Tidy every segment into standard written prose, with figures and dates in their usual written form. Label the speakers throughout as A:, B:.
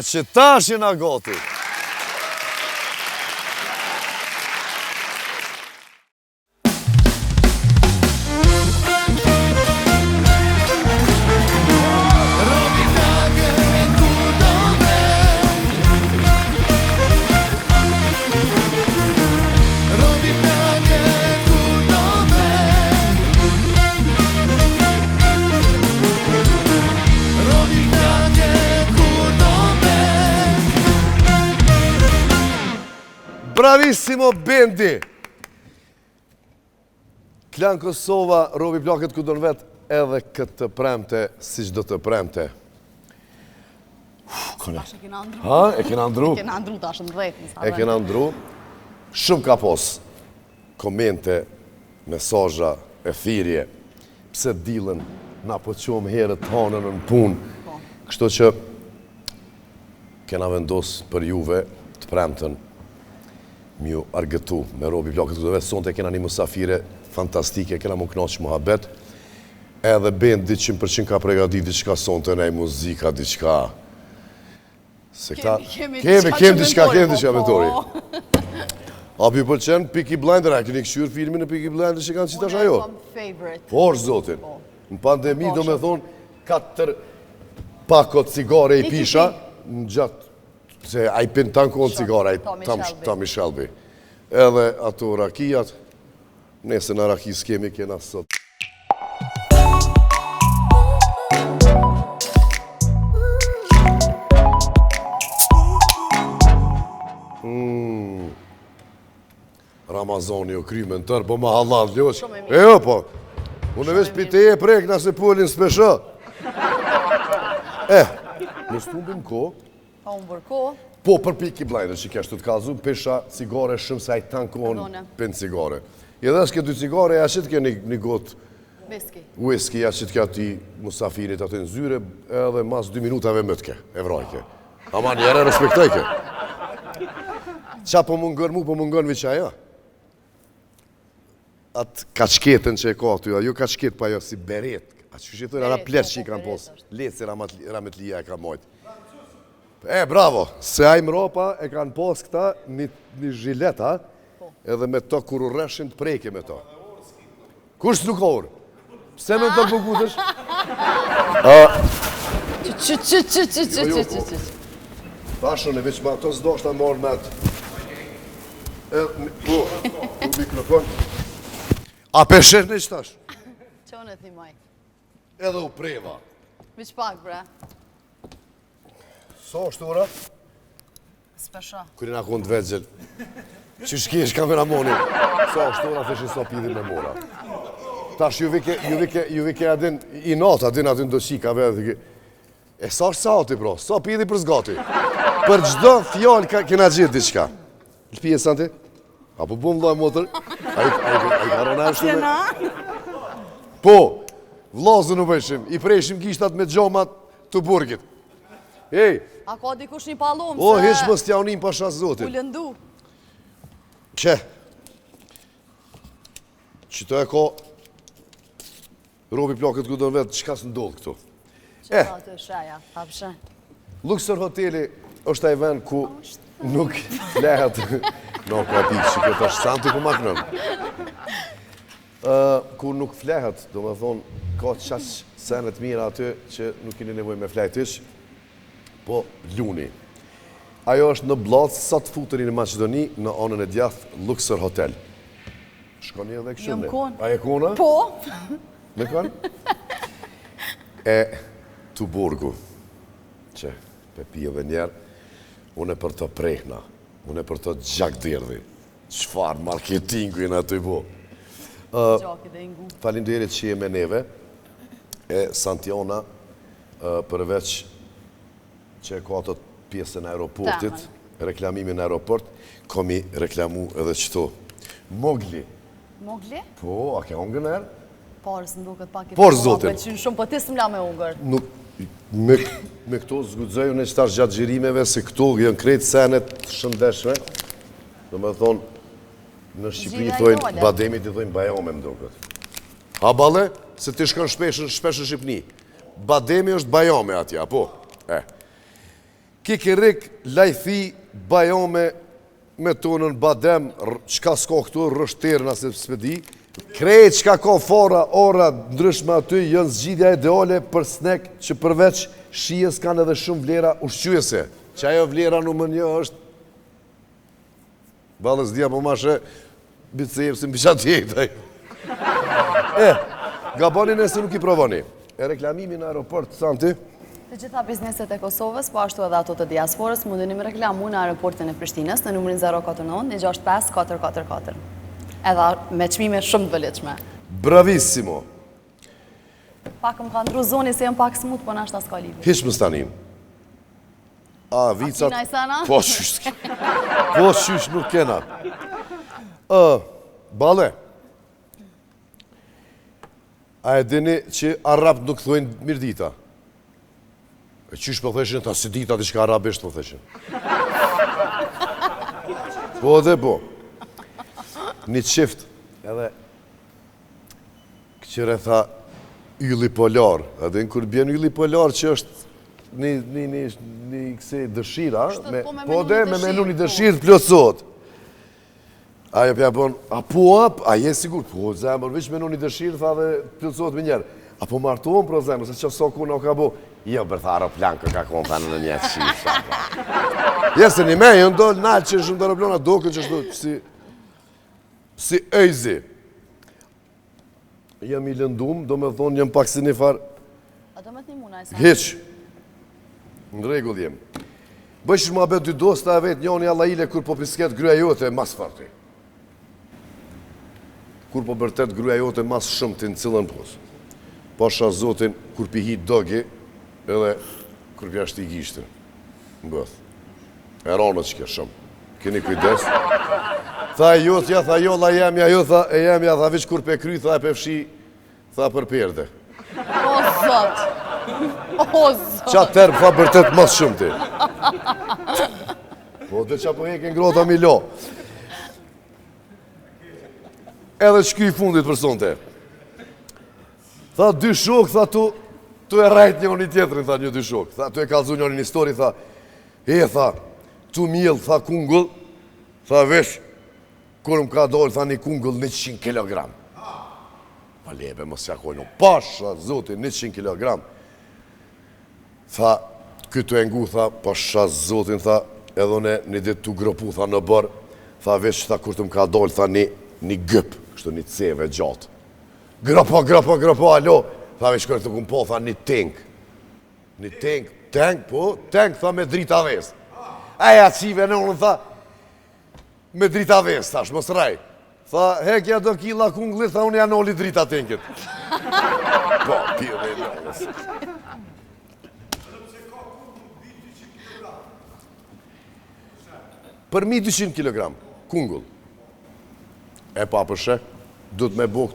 A: E që tash jena goti. Bravissimo bendi! Klan Kosova, robi plaket ku do në vetë edhe këtë të premte, si që do të premte.
B: Tash e kena ndru.
A: Ha? E kena ndru?
B: E kena ndru tash në drejtë.
A: E kena ndru. Shumë ka pos komente, mesazha, e thirrje. Pse dilën, na po qomë herët hanën në punë. Kështu që kena vendos për juve të premten mju argëtu me robi plaket ku do vetë. Sonte kena një musafire fantastike, kena më knaqë muhabet. Edhe bend 100% ka pregadit diçka sonte, nej muzika, diçka. Se këta... Kemi diçka mentori. A pi pëlqen Peaky Blinders, a keni këshyr filmin e Peaky Blinders që kanë qitash ajo? Por, zotin, në pandemi do me thonë 4 pakot cigare i pisha, në gjatë, se a i pin tankon cigare, Tommy Shelby. Edhe ato rakijat, nese në raki s'kemi kena sot. Ramazani o kryme në tërë, po ma halal ljoq. E jo po, unë e veç pite e prek nëse polin s'pesha. Në stumbim ko,
B: Pa unë bërko.
A: po për Peaky Blinders që keshtu të kazu, pesha cigare shumë se a i tankon pën cigare. I edhe s'ke 2 cigare, ja që t'ke një gotë whisky, ja që t'ke ati musafirit atë në zyre, edhe mas 2 minutave më t'ke, e vrajke. Ama njere respektojke. Qa po mungën mu, po mungën viqa ja. Atë kachketën që e ka aty, ajo kachket pa jo si beret. Atë që shqitojnë, ana pleç që i kanë posë. Letë se ramet lija e ka mojtë. Bravo, se a i mropa e kanë posë këta një zhileta, edhe me to kur u reshin të prejke me to. Kush nuk orë? Pse me të përkutësh? Pashën e veç ma to s'do shta morë me atë. Po, u mikrofon. A pesher në qëtash?
B: Qonë e thimaj.
A: Edhe u preva.
B: Viq pak, bre.
A: So është ora?
B: S'pesha.
A: Kërina konë të vegjel. Që shkesh kameramoni. So është ora, theshin so pidhin me mora. Tash juve ke adin i natë, adin do qikave. E sa është sa ati, bro? So pidhi për zgati. Për gjdo fjallë kena gjithë diqka. Lëpije santi? Apo bom loj motër? A i karona e shumë. Po, vlazën u bëshim. I prejshim gishtat me gjomat të burgit. Ej!
B: A ka dikush një palom se...
A: O, heq më stjaunin pasha zotin.
B: U lëndu.
A: Që? Qëto e ka... Robi plaket ku do në vetë, qëka së ndodhë këtu?
B: Që ta të shaja, ta pëshe.
A: Luxor Hoteli është ai vend ku nuk flehet... No, ka pikë që këtë është santi ku maknëm. Ku nuk flehet, do me thonë, ka qaq senet mira aty që nuk keni nevoj me flejtish, po luni. Ajo është në Bllacë, sa të futëri në Maqedoni, në anën e djathtë Luxor Hotel. Shkoni edhe kështu ne? A e kona?
B: Po!
A: Me kanë? E të burgu, që pe pi edhe njerë, unë e për të prehna, unë e për të gjakderdhi. Qfar marketingu i në të i bo. Falinderit që je me neve, e Santiona, përveç që e ka ato pjesën e aeroportit, reklamimin e aeroport, komi reklamu edhe qëto. Mogli.
B: Mogli?
A: Po, a ke ongën erë?
B: Parës në duket pak i
A: Por, zotin.
B: Shumë po tisë m'la me ungër.
A: Me këto zgudzëju në qëtash gjatë gjirimeve, se këto jënë krejtë senet shëndeshme. Do me thonë, në Shqipëri thojnë, bademit i thojnë bajome më duket. A bale, se ti shkën shpesh në Shqipëni. Bademi është bajome atja, po. Kikirik, lajthi, bajome, me tonën badem, qka s'ka këtu, rështerën asë s'pedi. Krejt qka ka fora, ora, ndryshme aty, jënë zgjidhja ideale për snek që përveç shijes kanë edhe shumë vlera ushqyese. Që ajo vlera numër 1 është balës dhja po mashe bicepë si mbi qatë jetaj. Gaboni nëse nuk i provoni. E reklamimi në aeroport, Santi?
B: Të gjitha bizneset e Kosovës, po ashtu edhe ato të diasporës, mundeni me reklamu në aeroportin e Prishtinës në numrin 049-165-444. Edhe me çmime shumë të vëllitshme.
A: Bravissimo.
B: Pak më ka ndru zoni se jam pak smut, po nashta s'ka lidhje.
A: Hiç më stanin. A, vicat...
B: kina i sana?
A: Po, shysh nuk kena. Bale, a e dini që Arab nuk thojnë mirë dita? E qysh po theshin, ta si dita të shka arabisht po theshin. Po dhe po. Një qift, edhe këqire tha ylli polar. Edhe në kur bjen ylli polar që është një këse dëshira, po dhe me menu një dëshirë të plotësot. Ajo pja bon, a po ap, a je sigur? Po, zemër, vish menu një dëshirë, tha dhe plotësot me njerë. A po martohem pro zemër, se që so ku në ka bo. Jo, bërtha aeroplan kë ka konë thanë në një qisha. Jesë një me, jënë dollë nalë që shumë të aeroplana doke që shtu si ejzi. Jam i lëndum, do me thonë jam pak si një farë.
B: A do me të një muna e sa?
A: Hiq. Në regull jem. Bëjsh më abet dy dosta e vetë njoni Allaile kur po pisket gruja jote mas farti. Kur po bërtet gruja jote mas shumë të në cilën posë. Pasha zotin kur pihi dogi, edhe kur pja shti gishtin. Në bëth. E ronë që ke shumë. Keni kujdes. Tha e jo, tha jo, la jemja, jo, tha e jemja, tha vish kur pe kry, tha e pe fshi, tha për perde.
B: O, zot! O, zot!
A: Qa termë tha bërtet mas shumë ti. Po, dhe qa po heke ngrota mi lo. Edhe që i fundit për sonte. Tha dy shok, tha tu e rajt njën një tjetërin, tha një dy shok. Tha tu e kalzu njën një histori, tha, tha, tu mjell, tha kungull, tha vesh, kur më ka dollë, tha një kungull 100 kilogram. Pa lebe, mos jakojnë, pasha, zotin, 100 kilogram. Tha, këtu e ngu, tha, pasha, zotin, tha, edhe një ditë tu gropu, tha, në bërë, tha vesh, tha, kur të më ka dollë, tha, një gëp, kështu një ceve gjatë. Grapo, alo, tha veç kërë të kumë po, tha një tank. Një tank, tha me drita ves. Aja qive në unë, tha, me drita ves, thash, mos raj. Tha, hekja do kila kunglit, tha, unë janë oli drita tankit. Po, pio me njënës. Për 200 kg, kungull. E pa përshe, du të me bo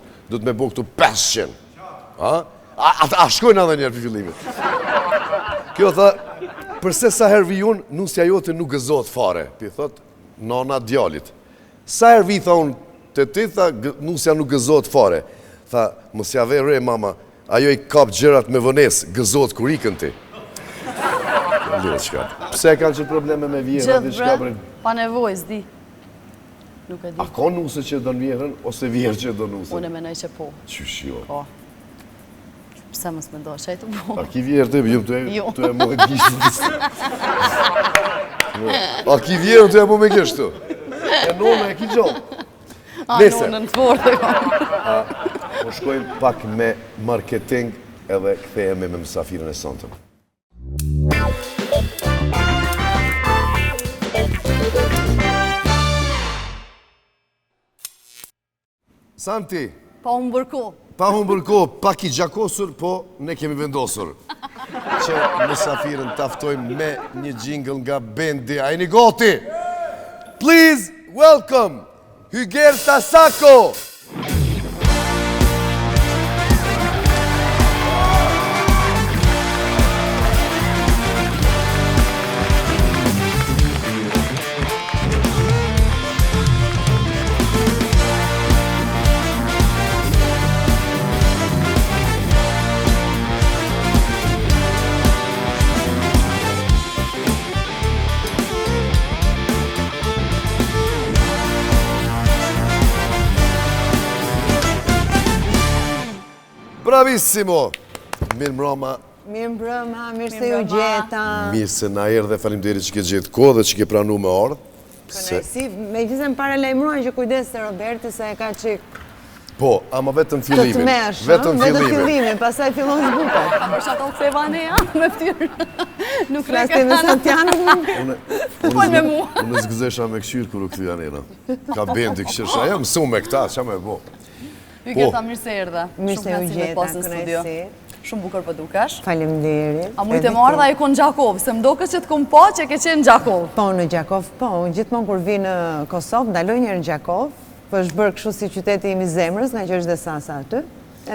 A: këtu 500. A shkojnë edhe njerë për fillimit. Kjo tha, përse sa herë vi unë, nusja jote nuk gëzot fare. Pi thot, nana djalit. Sa herë vi, tha unë, të ti, tha, nusja nuk gëzot fare. Tha, mësja vere, mama, ajo i kap gjërat me vënes, gëzot kur ikën ti. Pse kanë që probleme me vjera?
B: Gjithë bre, pa nevoj, s'di. Nuk e di.
A: A ka nuse që do në vjerën, ose vjerë që do nuse?
B: Unë e menoj që po.
A: Qysh jo?
B: Po. Pse mos me do, shajtë po.
A: A ki vjerë të e mu e gishtë. A ki vjerë të e mu me gishtë? E nona e ki gjohë.
B: A nonën të vorë të kom.
A: Po shkojmë pak me marketing edhe kthehemi me mësafirën e sotëm. Santi.
B: Pa unë bërko.
A: Pa unë bërko, pak i gjakosur, po ne kemi vendosur. Që mësafirën taftojmë me një jingle nga bendi. A jeni goti? Please welcome Hygerta Sako! Bravissimo! Mirë mbroma.
C: Mirë mbrëma, mirë se ju gjeta.
A: Mirë se na erë dhe faleminderit që ke gjetë kohë dhe që ke pranu me ardhë.
C: Kënaqësi, me gjithë më paralajmëruan që kujdes se Roberti se e ka qik
A: Po, ama vetëm
C: të
A: fillimin.
C: tmerrshëm,
A: Vetëm fillimin.
C: pastaj fillon zbutet.
B: Për që ato këtheva ne me ftyrë. Nuk
C: Flaste me Santiano.
B: Po me mua.
A: Unë zgëzesha me këshyrë kërë u këthyja nena. Ka bendi këshyrsha, jo mësu me këta, qa me bo.
B: Hygjeta, mirë se erdhe.
C: Mirë se ju gjeta, kënaqësi.
B: Shumë bukur për dukesh.
C: Faleminderit.
B: A mujtë e marrë dhe i konë Gjakov, se mdo që të kom pa që ke qenë Gjakov.
C: Po, në Gjakov, po. Gjithmonë kur vi në Kosovë, ndaloj njërë në Gjakov, po është bërë kështu si qyteti im i zemrës, nga që është dhe Sasa aty.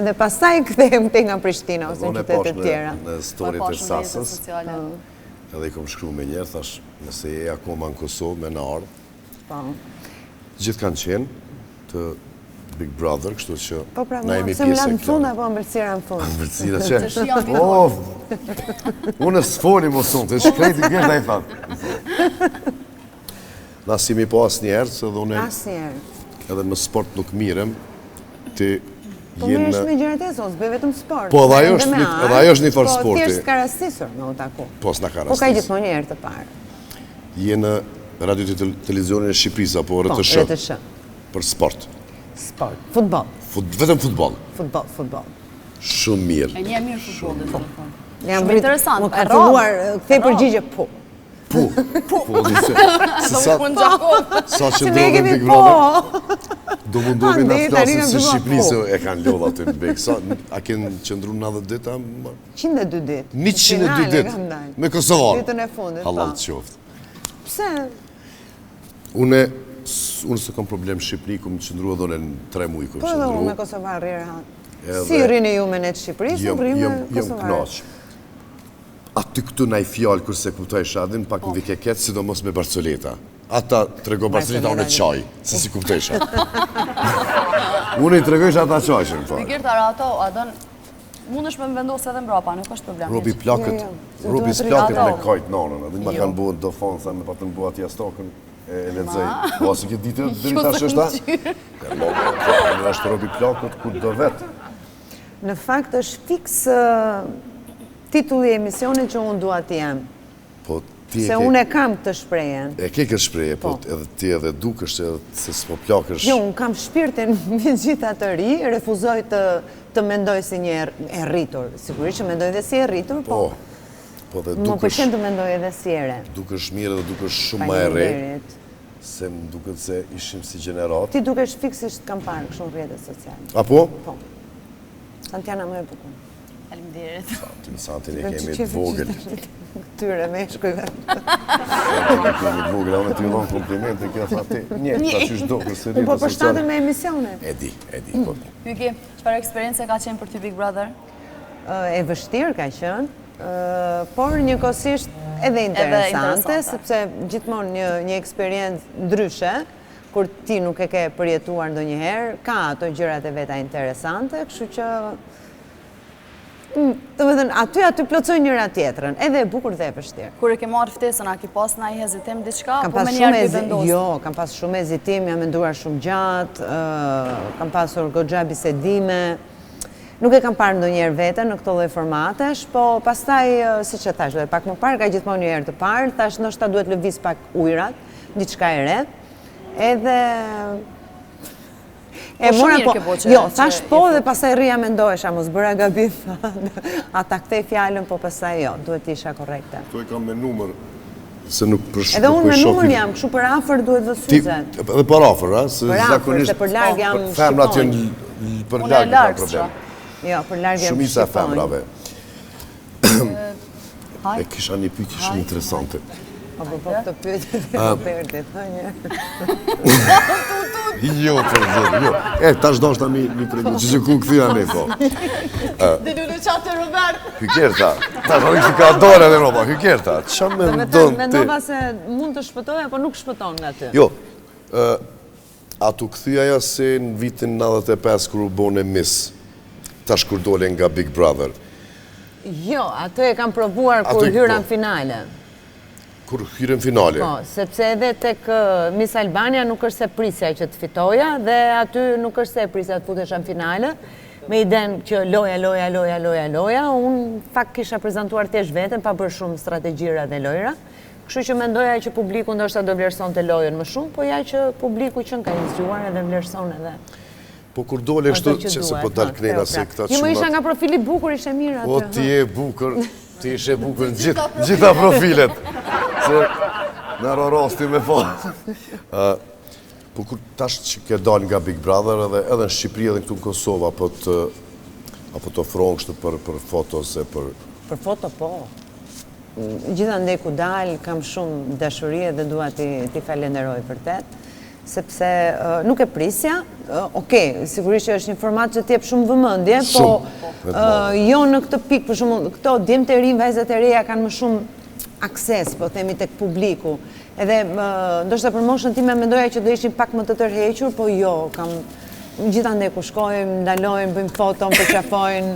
C: Edhe pastaj kthehem te nga Prishtina ose në qytetet tjera.
A: Në storit e Sasës,
B: sociale.
A: edhe i kom shkru me njerë, thash, nëse je akoma në Kosovë me në ardhë.
C: Po.
A: Gjithë kanë qenë të Big Brother, kështu që
C: Po pra,
A: na jemi
C: se më
A: pjesë
C: lanë
A: e
C: në fund apo mbërësira në fund?
A: Mbërësira
B: Që
A: që?
B: janë
A: Oh, unë s'foli më sonë, të shkrejti kërë da i thatë. Na si mi po asë njerë, se dhe une
C: Asnjëherë.
A: edhe në sport nuk mirem, ti
C: Po mirë është me
A: jenë...
C: gjërat e sos, bëj vetëm sport.
A: Po, edhe ajo
C: Ende
A: është
C: me
A: një-
C: artë,
A: edhe ajo është një farë
C: Po,
A: sporti.
C: thjesht ka rastisur me u taku.
A: Po, s'na ka
C: Po ka
A: rastis.
C: gjithmonë një herë të parë.
A: Je në radio të televizionin e Shqipërisë, apo
C: Po,
A: RTS,
C: RTS.
A: për sport.
C: Sport. Futboll.
A: Vetëm futbol.
C: Futboll.
A: Shumë mirë.
B: E një mirë futbolin, në fund.
C: Jam
B: Shumë interesant,
C: Më ka
B: e rrallë,
C: filluar, kthej
B: e rrallë.
C: përgjigje po.
A: Po, se sa,
B: Unë Gjakov.
A: sa që
C: Se ne
A: ndrodhe
C: kemi
A: Big
C: po.
A: Brother, do mundovi na
C: Ande, tani
A: flasin
C: kam
A: si
C: filluar
A: Shqipërisë
C: po.
A: e kanë lodha aty në Bek. A kenë qëndru 90 ditë?
C: 102 ditë.
A: 102
C: Finale
A: ditë.
C: kam dalë.
A: Me Kosovar.
C: Ditën e fundit,
A: Halal
C: po.
A: të qoftë.
C: Pse?
A: Unë se kam problem Shqipëri, kom qëndru edhe në 3 muaj kom
C: Po edhe unë me
A: qëndru.
C: Kosovar rehat.
A: Edhe-
C: Si rrini ju me ne të Shqipërisë,
A: Jëm
C: unë rri me
A: jëm
C: Kosovar.
A: knaq. Aty këtu na i fjallë kërse kuptoj shadin, pak në vikeket, sidomos me Barcoleta. Ata të rego Barcoleta, unë e qaj, se si kuptoj shad. Unë i të regojsh ata qaj që në fakt.
B: Fikir të ato, adon, mund është me më vendosë edhe mbrapa, nuk është problem.
A: Robi plakët,
C: Jo, se
A: robi
C: duhet
A: s'plakët
B: rritë
A: me
B: ato.
A: kajt nanën, edhe ma
B: Jo.
A: kanë buën do fanë, sa me pa të në buat jastokën e ledzej. Po, si këtë ditë, dhe
B: Jo,
A: tash
B: se
A: është ta?
B: më qyrë.
A: Në është robi plakët ku do vetë.
C: Në fakt është fiks titulli i emisionit që unë dua të jem.
A: Po, ti
C: Se unë e kam të shprejen.
A: e ke këtë shpreje, po, edhe ti edhe dukesh, edhe se s'po plakësh.
C: Jo, unë kam shpirtin me gjitha të ri, refuzoj të mendoj si një e rritur. Sigurisht që mendoj dhe si e rritur,
A: Po, po dhe
C: më
A: dukesh,
C: pëlqen të mendoj edhe si e re.
A: dukesh mirë dhe dukesh shumë ma e re,
C: Faleminderit.
A: se më duket se ishim si gjenerat.
C: Ti dukesh fiksisht kam parë kështu në rrjetet sociale.
A: Apo?
C: Po. Santiana më e bukur.
B: Faleminderit.
A: Ty në santin e kemi të vogël.
C: Këtyre me shkujve.
A: Ne kemi të vogël, unë ty dhon komplimente, kjo tha ti. Një, ta qysh do, kërse
C: Unë po përshtatem me emisione.
A: E di, po.
B: Hyki, çfarë eksperiencë ka qenë për ty Big Brother?
C: E vështirë ka qenë, por njëkohësisht edhe interesante,
B: interesante.
C: sepse gjithmonë një eksperiencë ndryshe, kur ti nuk e ke përjetuar ndonjëherë, ka ato gjërat e veta interesante, kështu që të me thënë, aty plotësoj njëra tjetrën, edhe e bukur dhe e vështirë.
B: Kur e ke marrë ftesën, a ki pas në i hezitim diçka,
C: Kam
B: po
C: pas
B: me
C: shumë
B: njerë ki vendosë?
C: Jo, kam pas shumë hezitim, jam menduar shumë gjatë, kam pasur goxha bisedime. Nuk e kam parë ndonjëherë veten në këto lloj formatesh, po pastaj siç e thash, pak më parë ka gjithmonë një herë të parë, thash ndoshta duhet lëviz pak ujrat, diçka e re. Edhe
B: shumë mirë ke bo që-
C: jo,
B: që
C: thash
B: je
C: po
B: fut.
C: dhe pastaj rria mendohesha, mos bëra gabim. Ata kthej fjalën, po pastaj jo, duhet të isha korrekte.
A: Këto e kam me numër, se nuk përsh...
C: Edhe unë
A: nuk
C: me
A: shoh
C: numër
A: i-
C: jam, kështu për afër duhet të
A: Ti,
C: syzet.
A: edhe për afër, a? Se
C: Për afër,
A: zakonisht
C: se për larg jam
A: femrat
C: shqiponj.
A: janë për
B: Unë e
A: larg kanë
B: larg,
A: problem.
C: Jo, për larg jam
A: Shumica e
C: shqiponj.
A: femrave.
B: Haj.
A: E kisha një pyetje shumë interesante.
C: Po këtë pyetje të Robertit, thënë.
A: Jo, për zot, jo. Tash ndoshta mi tregu që ku kthya ne po.
B: Dhe lulu qatë Robert.
A: Hykerta. Tash ai si ka dorë në Evropa, Hykerta. Çfarë
C: Me
A: mendon
C: thënë,
A: ti?
C: mendova se mund të shpëtoj, apo nuk shpëton nga ty.
A: Jo. A tu kthya ajo se në vitin 95 kur u bone Miss. Tash kur dole nga Big Brother.
C: Jo, atë e kam provuar
A: Ato
C: kur
A: i-
C: hyra
A: po.
C: në finale.
A: Kur hyrën finale.
C: Po, sepse edhe tek Miss Albania nuk është se prisja që të fitoja, dhe aty nuk është se prisja të futesha në finale. me iden që loja, unë fakt kisha prezentuar tesh veten pa bërë shumë strategjira dhe lojra. Kështu që mendoja që publiku ndoshta do vlerëson të lojën më shumë, po ja që publiku që ka inizjuar edhe vlerëson edhe.
A: Po kur dole kështu që se po dalë knena se këta
C: qunat. Ju më isha nga profili bukur, ishte mirë aty.
A: Po ti e bukur, ti ishe bukur në gjitha profilet. Se në rorosti me falë. Po kur tash që ke dalë nga Big Brother edhe në Shqipëri edhe këtu në Kosovë, apo të ofronë kështu për foto se për...
C: Për foto po. Gjithandej ku dalë, kam shumë dashuri dhe dua ti falenderoj vërtet, sepse nuk e prisja, okej, sigurisht që është një format që t'jep shumë vëmendje, po jo në këtë pikë, për shumë, këto djemtë e rinj, vajzat e reja kanë më shumë akses, po themi tek publiku. Edhe ndoshta për moshën time mendoja që do ishin pak më të tërhequr, po jo, kam gjithandej ku shkojmë, ndalojmë, bëjmë foto, përqafojnë,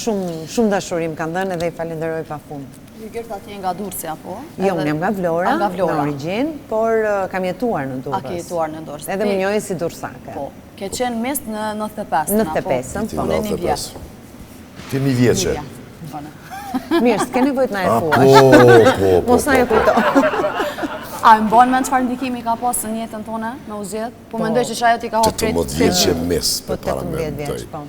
C: shumë dashurim kanë dhënë edhe i falenderoj pafund.
B: Ju Gerta ti nga Durrësi apo?
C: Jo, unë jam nga Vlora, në origjinë, por kam jetuar në Durrës.
B: A ke jetuar në Durrës?
C: Edhe më njohin si Durrësake.
B: Po, ke qenë mes në 95.
C: 95, po.
B: Në një vjeç.
A: Ti një vjeqe.
C: Mirë, s'ke nevojt na e thuash.
A: Po.
C: Mos na e kujto.
B: A më bën mend çfarë ndikimi ka pasur në jetën tonë në u zgjedh? Po mendoj që ajo ti ka hapur krejt.
A: 18 vjeqe mes
C: Po 18 vjeç, po.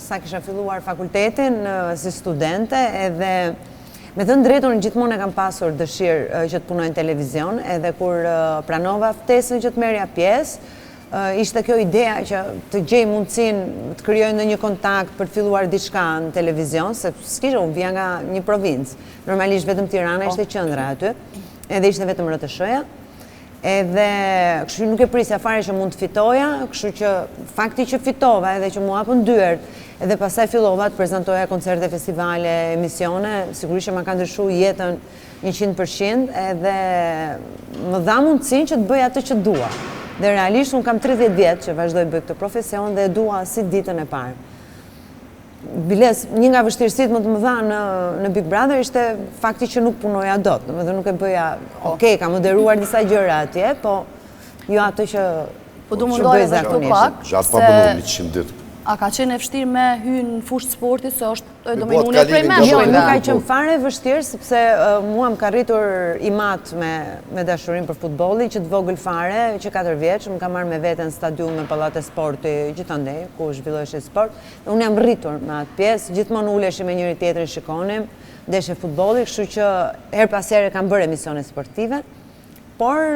C: Sa kisha filluar fakultetin si studente edhe me thënë drejtun gjithmonë e kam pasur dëshirë që të punoj në televizion, edhe kur pranova ftesën që të merrja pjesë, ishte kjo idea që të gjej mundësinë të krijoj ndonjë kontakt për të filluar diçka në televizion, se s'kisha, unë vija nga një provincë. Normalisht vetëm Tirana ishte qendra aty, edhe ishte vetëm RTS-ja. Edhe kështu nuk e prisja fare që mund të fitoja, kështu që fakti që fitova edhe që mu hapën dyert, edhe pastaj fillova të prezantoja koncerte, festivale, emisione, sigurisht që ma ka ndryshuar jetën 100%, edhe më dha mundësinë që të bëj atë që dua. Dhe realisht unë kam 30 vjetë që vazhdoj bëj këtë profesion dhe dua si ditën e parë. Biles, një nga vështirësit më të më dha në Big Brother ishte fakti që nuk punoja dot, dhe nuk e bëja, okej, kam moderuar disa gjëra atje, po jo atë që
B: Po du mundohet edhe këtu pak,
A: Gjatë pa bënu 100 ditë.
B: A ka qenë e vështirë me hynë në fushë sportit, se është do me unë e prej me?
C: Jo, nuk ka qenë fare vështirë, sepse mua më ka rritur i matë me dashurim për futbolin, që të vogël fare, që 4 vjeç, më ka marrë me veten stadium me pallate sporti, gjithandej, ku zhvilloheshe sport. Unë jam rritur me atë pjesë, gjithmonë uleshim me njëri tjetrin, shikonim, ndeshje futbolli, kështu që her pas here kam bërë emisione sportive, por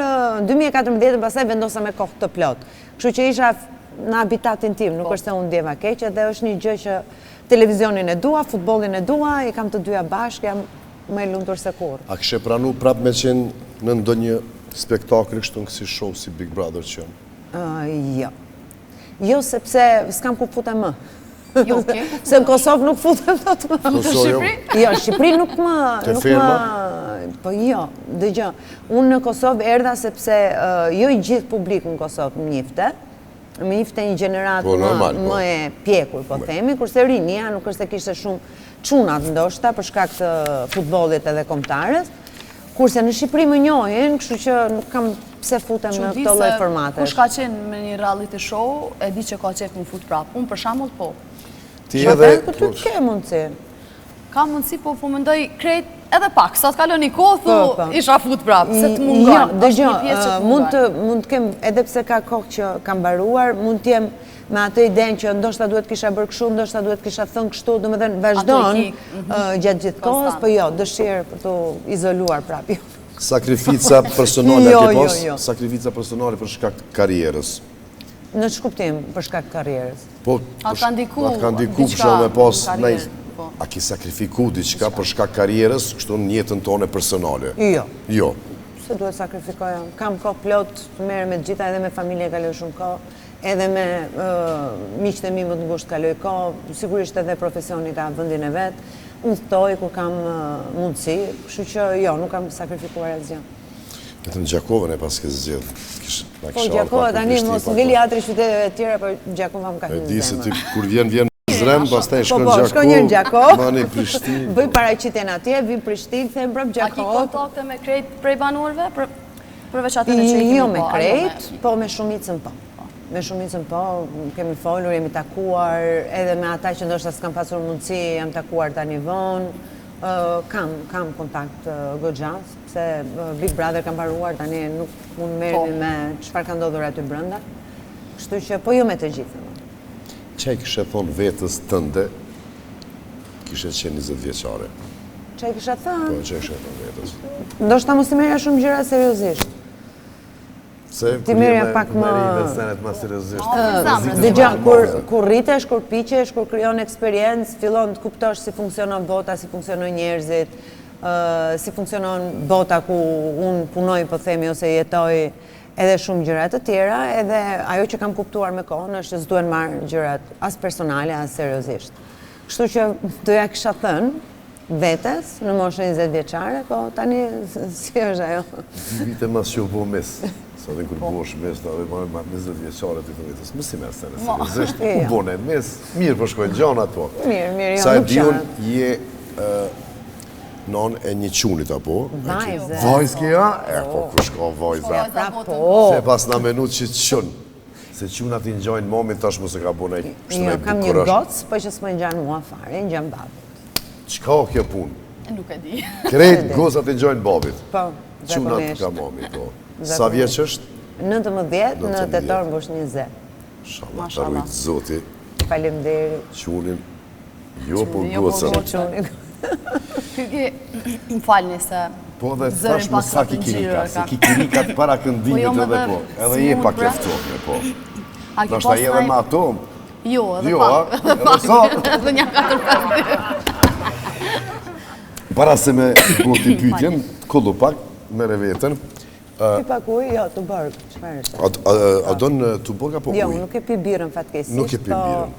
C: 2014 pastaj vendosa me kohë të plot. Kështu që isha në habitatin tim, nuk është se unë ndjeva keqe, dhe është një gjë që televizionin e dua, futbollin e dua, i kam të dyja bashkë, jam më e lumtur se kurrë.
A: A kështë pranu prapë me qenë në ndonjë spektakël kështu në kësi show si Big Brother që janë?
C: Jo. Jo, sepse s'kam ku futem më.
B: Jo, okej.
C: Se në Kosovë nuk futem dot më.
A: Kosovë?
C: Jo, Shqipëri nuk më...
A: Te ferma?
C: Po jo, dëgjoj. Unë në Kosovë erdha sepse jo i gjithë publiku në Kosovë më njifte. Më njifte një gjeneratë më e pjekur, po themi, kurse rinia nuk është se kishte shumë çunat ndoshta për shkak të futbollit edhe kombëtarës. Kurse në Shqipëri më njohin, kështu që nuk kam pse futem në këto lloj formatesh.
B: Kush ka qenë me një reality show, e di që ka qef më fut prapë. Unë për shembull po.
A: Ti edhe...
C: Ty ke mundësi.
B: Ka mundësi, po mendoj krejt edhe pak. Sa të kalon një kohë, isha fut prapë, se të mungon.
C: Jo, dëgjoj, mund të kem, edhe pse ka kohë që kam mbaruar, mund të jem me atë idenë që ndoshta duhet kisha bërë kështu, ndoshta duhet kisha thënë kështu, domethënë vazhdon gjatë gjithë kohës, po jo, dëshirë për të izoluar prapë.
A: Sakrifica personale ke pas? Sakrifica personale për shkak të karrierës.
C: Në ç'kuptim për shkak të karrierës?
A: Po,
B: a ka ndiku
A: për shkak me pas a ki sakrifiku diçka për shkak karrierës, kështu në jetën tonë personale?
C: Jo.
A: Jo.
C: Se duhet sakrifikoja. Kam kohë plot të merre me gjitha, edhe me familje kaloj shumë kohë, edhe me miqtë e mi më të ngushtë kaloj kohë, sigurisht edhe profesioni ka vendin e vet. Unë thoj kur kam mundësi, kështu që jo, nuk kam sakrifikuar asgjë.
A: Vetëm Gjakovën e pas ke zgjedh.
C: Po Gjakova tani mos ngeli atri qyteteve të tjera, por Gjakova më ka hyrë në zemër.
A: E di se ti kur vjen Zrem, pastaj shkon
C: në Gjakov,
A: mani Prishtinë.
C: Bëj paraqitjen atje, vim Prishtinë, them brap Gjakov.
B: A ki kontakte me krejt prej banorëve, përveç atë në që i
C: Jo me krejt, po me shumicën po. Me shumicën po, kemi folur, jemi takuar, edhe me ata që ndoshta s'kam pasur mundësi, jam takuar tani vonë. Kam kontakt goxha, se Big Brother kam paruar, tani nuk mund merremi me çfarë ka ndodhur aty brenda. Kështu që po jo me të gjithë.
A: Çai kishe thonë vetës tënde, kishe qenë 20 vjeçare.
C: Çai kisha thënë?
A: Po, çai kishe thonë vetës.
C: Ndoshta mos i merrja shumë gjëra seriozisht.
A: Se
C: Ti merrja pak më
A: senet më seriozisht.
C: Dëgja, kur rritesh, kur piqesh, kur krijon eksperiencë, fillon të kuptosh si funksionon bota, si funksionojnë njerëzit, si funksionon bota ku unë punoj, po themi, ose jetoj, edhe shumë gjëra të tjera, edhe ajo që kam kuptuar me kohën është që s'duhen marrë gjërat as personale, as seriozisht. Kështu që doja kisha thënë vetes në moshën 20 vjeçare, po tani si është ajo?
A: 2 vite mas që u bo mes. Sa dhe kur bosh mes, da dhe ma 20 vjeçare të vetës. Më si mes të në seriozisht, u bone mes, mirë po shkojnë gjanat po.
C: Mirë,
A: sa
C: jo, nuk
A: diun
C: qanë.
A: je non e një qunit apo?
C: Vajze.
A: Vajz kja? Po kush ka vajza?
C: Pra po.
A: Se pas na menut që të qënë. Se qunat i njojnë momin tash mu se ka bo nej
C: Jo, kam një gocë, po që s'më ngjan mua fare, ngjan babit.
A: Qka o kjo punë?
B: Nuk e di.
A: Krejt gozat i njojnë babit.
C: Po,
A: Qunat
C: zakonisht.
A: ka mami, po. Sa vjeç është?
C: 19, në tetor mbush 20.
A: Shallah, të rujtë zoti,
C: Faleminderit.
A: qunin, jo po
B: Jo, po
A: gocën.
B: gocën. Kyke, më falni se
A: Po dhe
B: zërin
A: thash më
B: pak
A: sa
B: të
A: kikirika,
B: ngjyrë
A: se
B: ka.
A: kikirikat para këndimit
B: Po jo, më
A: edhe
B: dhe
A: po. Edhe
B: si
A: je
B: mund
A: pak
B: pra?
A: eftofne, po.
B: A ki
A: Nashta je edhe me ato,
B: Jo, edhe
A: jo,
B: pak.
A: a? Edhe sa?
B: Edhe një 4-5.
A: Para se me goti pytjen, kollu pak, mere vetën,
C: Pi pak ujë, jo, të bërg, çfarë është?
A: a donë të bërg apo
C: Jo,
A: ujë?
C: nuk e pi birën fatkeqësisht.
A: Nuk e pi birën.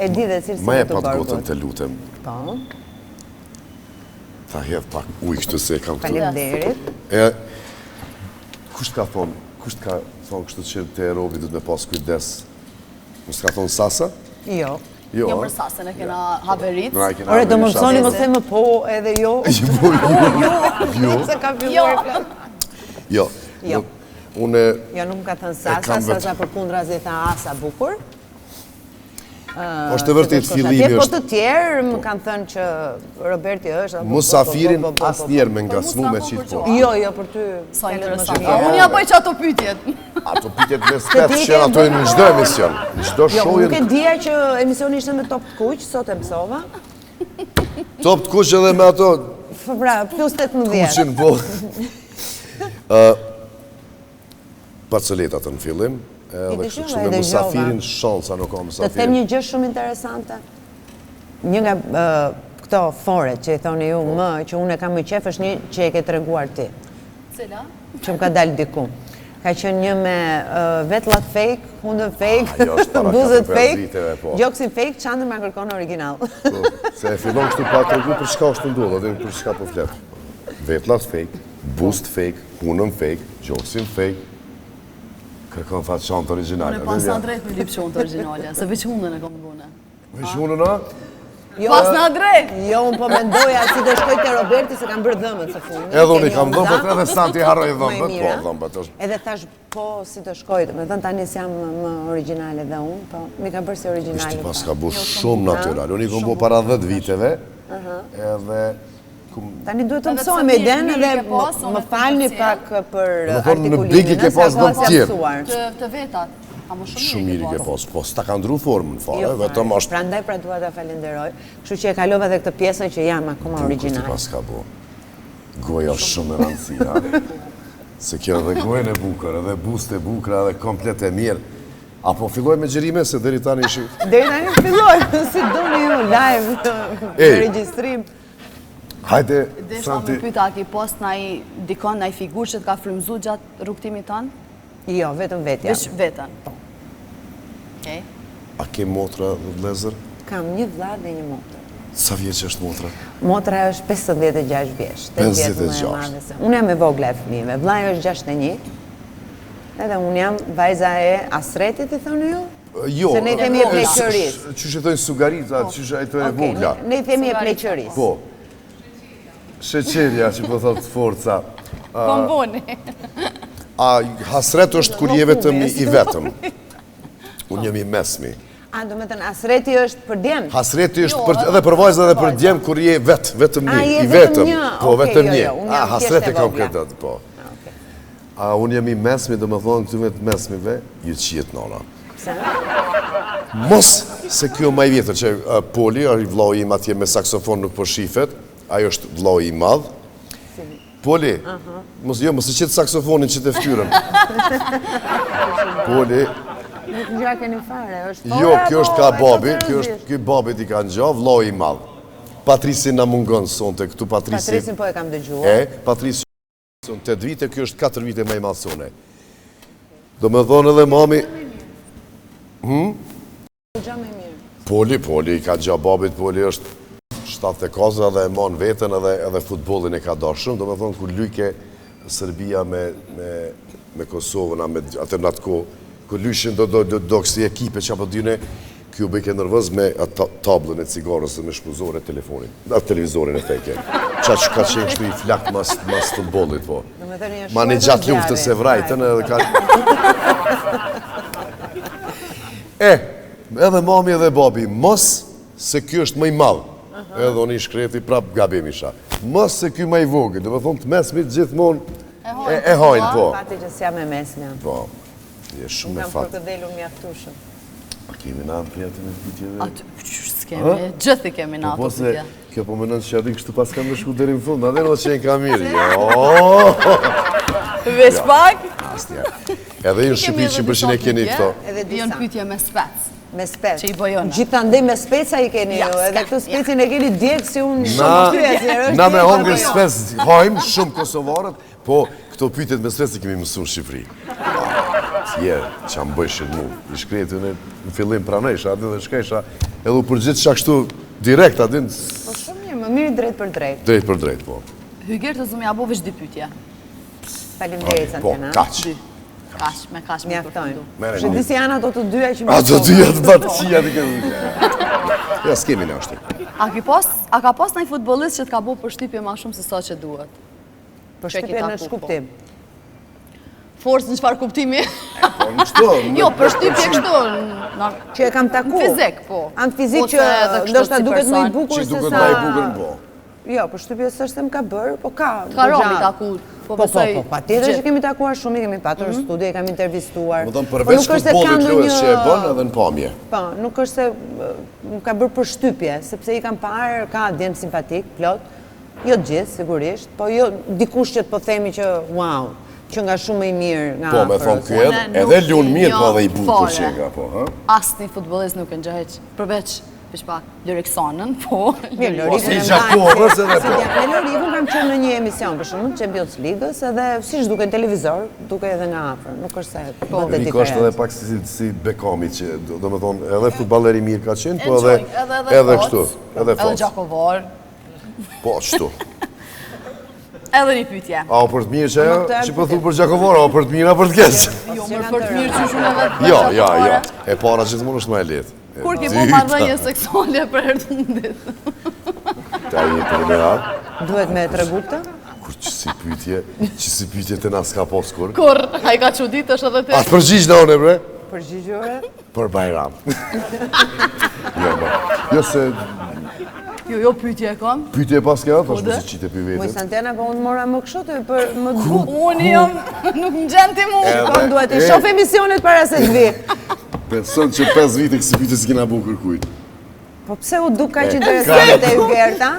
C: E di dhe cilësinë
A: Ma e
C: të
A: pat gotën
C: bërgut.
A: të lutem,
C: Po,
A: ta hedh pak ujë kështu se kam këtu.
C: faleminderit.
A: E, kusht ka thonë kështu që te robi du të me pas kujdes? Mos ka thonë Sasa?
C: Jo.
A: Jo,
B: Jo
A: a?
B: për sasën e kena haberit.
A: Na e kena
C: Ore, do më
A: haberit
C: mësoni
A: Sasa.
C: më themi po edhe jo.
A: Jo,
C: Se ka filluar kjo.
A: jo.
C: Jo.
A: Nuk- Unë,
C: Jo, nuk më ka thënë Sasa,
A: kam vetë-
C: Sasa për kundra zi tha Asa bukur.
A: është e vërtet fillimi
C: Po
A: është.
C: të tjerë më kanë thënë që Roberti është... apo
A: Musafirin
C: po.
A: as njerë me ngasnu me qitë po.
C: Jo, jo, për ty...
B: Sa
C: flet më
B: interesant.
C: shumë.
B: A unë ja bëj që ato pytjet.
A: Ato pitet me spet që ato e në gjdo emision. Në gjdo
C: Jo, nuk e
A: shojën,
C: dija që emisioni ishte me top të kuq, sot e mësova.
A: top të kuq edhe me ato
C: Pra, plus 18.
A: kuqin po. Parcelet atë në fillim, edhe kështu që me
C: edhe
A: musafirin
C: gjova.
A: shansa nuk ka
C: Të them
A: musafirin.
C: një gjë shumë interesante. Një nga këto foret që i thoni ju më, që unë e kam më qef, është një që e ke treguar ti,
B: Cila?
C: që më ka dalë diku. Ka qenë një me vetullat fake, hundën fake,
A: Ajo është para
C: buzët
A: 4-5
C: fake,
A: viteve, po.
C: gjoksin fake, çantën ma kërkon original.
A: Po, se e fillon kështu pa të regu për shka është të ndodhë, dhe për shka po fletë. Vetlat fake, boost fake, punën fake, gjoksin fake, kërkon fatë shantë originale.
B: Unë e pas në drejt me lip qonë të originale, se veç hundën e kom bune.
A: Vesh unë na?
B: Pas në drejt!
C: Jo, unë po mendoja si do shkoj te Roberti se kam bërë dhëmët së fundi.
A: Edhe unë i
C: kemi
A: kam
C: unë
A: dhëmbët,
C: dha,
A: edhe Santi harroj
C: më e
A: dhëmbët, po,
C: mira.
A: dhëmbët është.
C: Edhe thash, po, si do shkoj, me thënë tani si jam më originale dhe unë, po, mi ka bërë si originale.
A: Ishte pas
C: po.
A: ka bu shumë natyral. Unë i kom bu para 10 viteve, edhe
C: Tani duhet të
B: Edhe
C: mësoj
B: pse
C: me
B: mirë,
C: den
B: mirë
C: edhe
B: ke pas, unë
C: më
B: e
C: falni
B: të
C: pak për
A: Më thonë, në
C: artikulimin.
A: Big i ke
C: se
A: pas
C: ako
A: dhe
C: s'jam
A: tjerë.
C: mësuar.
B: Të vetat. A më
A: shumë mirë i ke
B: pas.
A: pas. Po, s'ta ka ndru formën fare,
C: Jo,
A: vetëm
C: fare.
A: është
C: Prandaj pra dua ta falenderoj. Kështu që e kalova edhe këtë pjesën që jam akoma
A: Ti
C: original.
A: pas ka bu. Goja është shumë e rëndësia. Se kjo edhe gojën e bukër, edhe bust e bukër, edhe komplet e mirë. Apo filloj me gjerime, se deri tani ishi...
C: Deri tani filloj, si doni ju live në
A: Ej.
C: regjistrim.
A: Hajde,
B: Desha
A: Santi,
B: më pyta, a ki post dikon na i figur që t'ka frymzu gjatë rrugtimit tanë?
C: Jo, vetëm vetja.
B: Veç vetën. Okej.
A: a ke motra dhe vlezër?
C: Kam një vlla dhe një motër.
A: Sa vjeç është motra?
C: Motra është 56 vjeç.
A: 56.
C: 8 vjeç më e madhe se. Unë jam e vogla e fëmijëve. Vllai është 61. Edhe unë jam vajza e Asretit, i thoni ju?
A: Jo.
C: Se ne themi e pleqërisë.
A: Qysh e thojnë sugarita, qysh e thojnë e
C: Okej,
A: vogla.
C: ne i themi e pleqërisë.
A: Po. Sheqerja, që po thotë forca.
B: Bomboni.
A: A hasret është kur je vetëm i vetëm. Unë jam i mesmi.
C: A, do me thënë, hasreti është për djemë?
A: Hasreti është edhe për vajzë edhe për djemë kur je vetëm një.
C: je
A: I
C: vetëm
A: vetëm.
C: një,
A: Po,
C: okej,
A: vetëm
C: jo,
A: një.
C: jo, unë jam
A: Hasreti
C: thjesht e
A: kam
C: vogla.
A: këtë, po. Unë jam i mesmi, do me thonë këtu me të mesmive, ju qijet nona.
C: Pse?
A: Mos se kjo ma i vjetër që Poli, i vllau im atje me saksofon nuk po shifet, ajo është vllau i madh. Poli, mos e qitë saksofonin që të ftyrën. Poli,
C: Nuk në gjak e një fare, është
A: jo, kjo është ka babi, kjo babit i ka nxo, vllau i madh. Patrisi na mungon sonte këtu, Patrisi.
C: Patrisin po e kam dëgjuar.
A: Patrisi son 8 vite, kjo është 4 vite më i madh sone. Do me thonë edhe mami,
C: Gja me mirë.
A: Poli, i ka gja babit, Poli është 7 kaza dhe e mon vetën edhe futbolin e ka da shumë. Do me thonë, kur lyke Serbia me Kosovën, atër në atë ko, kur lyshin do kësi ekipe që apo dyne, kjo bëjke nërvëz me tablën e cigarës dhe me shpuzore telefonin, televizorin e feke. Qa që ka qenë kështu i flak mas futbolit, po. Ma një gjatë luftës e vrajtën edhe ka... Edhe mami edhe babi, mos se kjo është më i madhë. Edhe unë i shkreti prap gabim isha. Mos se kjo më i vogël, do me thonë të mesmit gjithmonë e hajnë, po.
C: Fati që s'jam e mesmja.
A: Po, je shumë me
C: Kam
A: fatë.
C: krokodilu mjaftushëm.
A: A kemi na prijatën e pytjeve?
B: Aty, s'kemi, gjithë kemi në ato
A: Po se,
B: pytje.
A: kjo po mënën që aty kështu pas kam në shku deri në fund, adhe në qenë ka mirë. Jo,
B: Veç pak,
A: astja. Edhe ju në shqipi që përshin e keni këto.
C: Edhe disa.
B: janë pytje me spec.
C: Me spec.
B: Që i bojona.
C: Gjithandej me speca i keni
B: Ja,
C: ju, edhe
B: s'ka,
C: këtu specin e keni djekë si unë
A: Na me hongër spes hajmë shumë kosovarët, po këto pytet me spes i kemi mësu në Shqipëri. Tjerë, që më bëjshin mu. I shkreti në fillim pranejsha, aty dhe shkejsha, edhe u përgjith qa kështu direkt, aty në
C: Po shumë mirë, më mirë drejt për drejt.
A: drejt për drejt, po.
B: Hyger të zumi abo veç dy pytje.
C: Faleminderit
A: Po,
C: Santina.
A: kaq.
B: Kash me
C: Mjaftojnë.
A: Mere
C: Që
A: një.
C: disi janë ato të dyja që më
A: A të dyja të batësia të këtë. Ja, s'kemi në ashtu.
B: A ka pas në i futbolist që t'ka bo përshtypje ma shumë se sa që duhet?
C: Për
B: Që e
C: shtypje
B: ki
C: në
B: taku,
C: shkuptim.
B: Forës në qëfar kuptimi?
A: Po, në kështu.
B: Jo, përshtypje kështu.
C: Që e kam taku.
B: Fizik, po.
C: Anë fizik
B: Po,
C: që
B: se edhe kështu
C: ndoshta
B: si
C: duket më i
B: person.
C: bukur
A: Që
C: se
A: duket
C: sa...
A: ma i bukur, po.
C: Jo, përshtypje s'është se më ka bërë, po ka.
B: Ka romi
C: gjatë.
B: taku.
C: Po, pa tjetër që kemi takuar shumë, i kemi patur në studio, i kemi intervistuar.
A: Më thonë,
C: Po,
A: përveç
C: nuk është se ka
A: futbolit lues që e
C: ndonjë-
A: bën edhe në pamje.
C: Po, nuk është se më ka bërë përshtypje, sepse i kam parë, ka djemë simpatik, plot, jo gjithë, sigurisht, po jo dikush që të po themi që, wow, që nga shumë i mirë nga
A: Po, me thonë kjo edhe lunë mirë, po edhe i bukur që nga, po, ha?
B: Asë një futbolist nuk e në gjëheq, përveç, pish pak, Lëriksanën, po.
C: Mirë,
A: Po, si
C: Lorikën e
A: Gjakovës edhe po.
C: Me Lorikën kam qenë në një emision, për shumë, Champions League-ës, edhe si duke në televizor, duke edhe nga afër, nuk është se bënde
A: Riko është edhe
C: diferencë.
A: pak si Bekami që, do me thonë, edhe futballeri mirë ka qenë, po
B: Enjoy,
A: edhe kështu, edhe
B: Edhe
A: fos.
B: Gjakovar.
A: Po, qështu.
B: Edhe një pytje.
A: A o për të mirë që ajo,
C: këtë
A: që po thu për Gjakovara, a o për të mirë, a për të keqë?
B: Jo, më për të mirë që shumë edhe të
A: Jo, jo, e para gjithmonë është më e letë.
B: Kur ki po marrëdhënie seksuale për herë të fundit?
A: Ta i për me arë,
C: Duhet me të regu këtë?
A: kur që si pytje të na s'ka pos kur.
B: Kur, a i ka që ditë është edhe
A: A
B: të...
A: të përgjish në one, bre?
C: Përgjigjore?
A: Për Bajram. Jo, se
B: Jo, pytje e kam.
A: pytje e pas ka, tash
B: dhe?
A: më si qite për
C: Moj
A: vetën.
C: Santena, po unë mora më kështu për më duk.
B: Unë jam, nuk më gjenë ti mu.
C: Po duhet i shof emisionet para se të vi.
A: Penson që 5 vite kësi pytje s'kina bu kërkujt.
C: Po pse u duk ka që interesante e Gerta?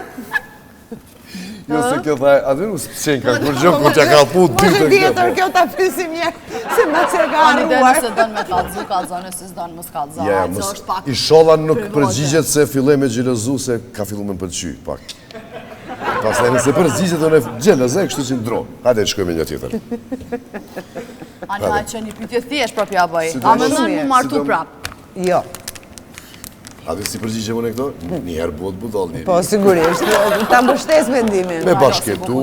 A: Jo, se kjo thaj, aty nuk s'pëqen ka kur gjë, kur t'ja ka pu
C: Po
A: dytën
C: që tjetër
A: kjo.
C: kjo ta pysim një, se ma se ka
B: Ani dhe
C: arruar.
B: nëse dënë me kalëzu, kalëzone, se s'dënë më s'kalëzone.
A: Ja,
B: Se është pak...
A: i sholla nuk
B: privote.
A: përgjigjet se filloj me gjelëzu se ka fillu me më pëlqy, pak. Pas nëse përgjigjet unë e gjelëze, kështu që ndro. Hajde, shkojme një tjetër.
B: Ani hajtë që një pytje thjesht prap ja bëj.
A: Si
B: A
A: do-
B: më nënë mu martu
A: si do-
B: prap.
C: Jo,
A: A dhe si përgjigje unë e këto? Njëherë bot budal njëri.
C: po sigurisht, ta mbështes mendimin.
A: Me bashketu,